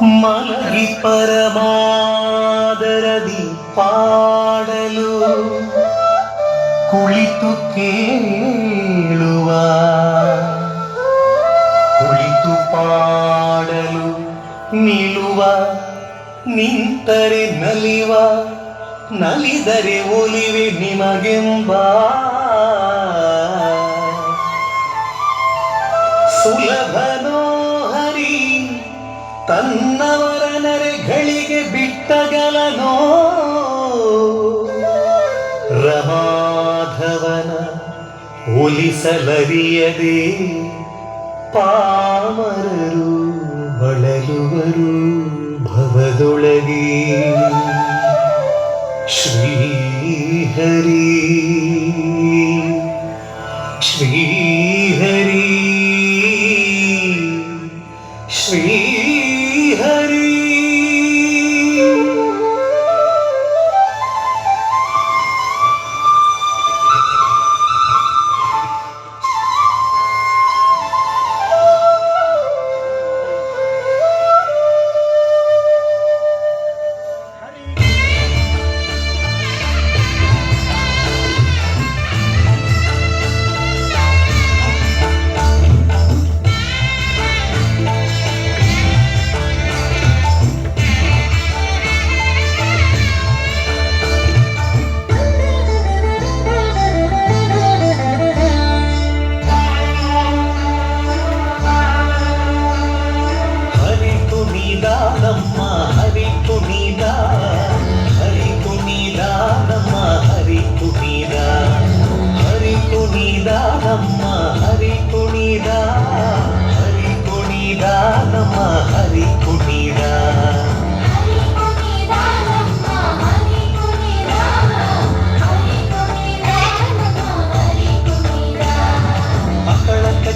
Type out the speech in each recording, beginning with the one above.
ಮಲಗಿ ಪರಮಾದರದಿ ಪಾಡಲು ಕುಳಿತು ಕೇಳುವ, ಕುಳಿತು ಪಾಡಲು ನಿಲ್ಲುವ, ನಿಂತರೆ ನಲಿವ, ನಲಿದರೆ ಒಲಿವೆ ನಿಮಗೆಂಬ ಸುಲಭನೋ ಹರಿ ತನ್ನವರ ನರೆಗಳಿಗೆ ಬಿಟ್ಟಗಲನೋ ರಮಾಧವನ ಒಲಿಸಲರಿಯದೆ ಪಾಮರರು ಬಳಲುವರು ಭವದೊಳಗೆ. ಶ್ರೀಹರಿ ಶ್ರೀಹರಿ ಶ್ರೀಹರಿ.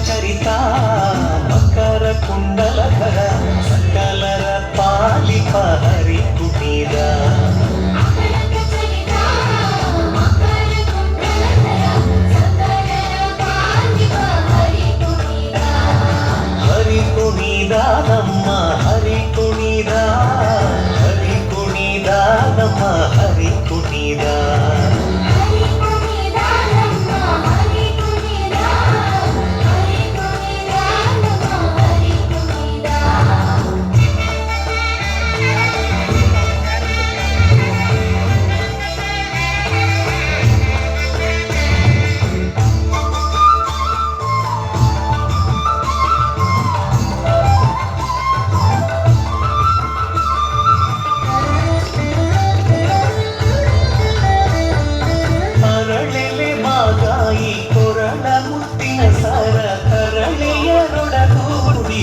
ಚರಿತ ಮಕರ ಕುಂಡಲಧರ ಸಕಲರ ಪಾಲಿಪ ಹರಿ ಕುಟೀರ. ಹರಿ ಕುಣಿದ ನಮ್ಮ ಹರಿ ಕುಣಿದ, ಹರಿ ಕುಣಿದ ನಮ್ಮ ಹರಿ ಕುಣಿದ.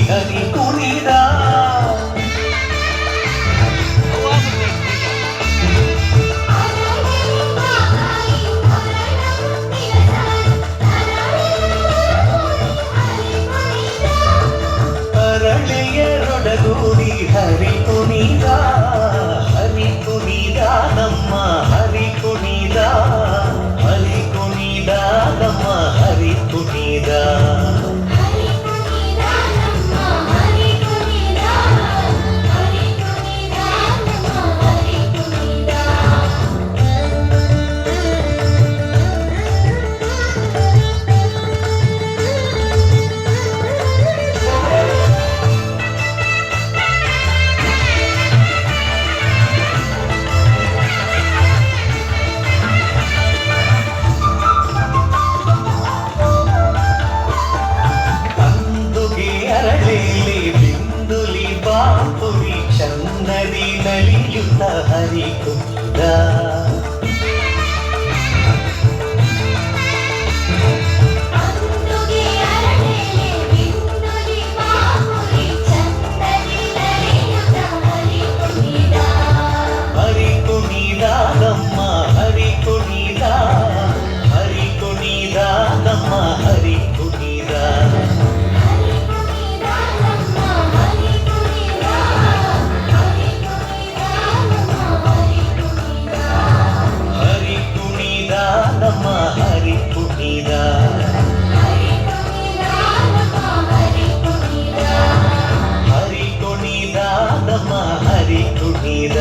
ಹರಿ ಕುಣಿದ ಅರಳೆಯರೊಡಗೂಡಿ ಹರಿ ಕುಣಿದ, ಹರಿ ಕುಣಿದ ನಮ್ಮ ಹರಿ ಕುಣಿದ, ಹರಿ ಕುಣಿದ ನಮ್ಮ ಹರಿ ಕುಣಿದ. ಬಿಂದುಲಿ ಬಾಪುರಿ ಚಂದದಿ ನಲಿಯುತ್ತ ಹರಿ ಕುಣಿದ. ಹರಿ ಕುಣಿದ ನಮ್ಮ ಹರಿ ಕುಣಿದ, ಹರಿ ಕುಣಿದ ನಮ್ಮ ಹರಿ ಕುಣಿದ. ಹರಿ ಕುಣಿದ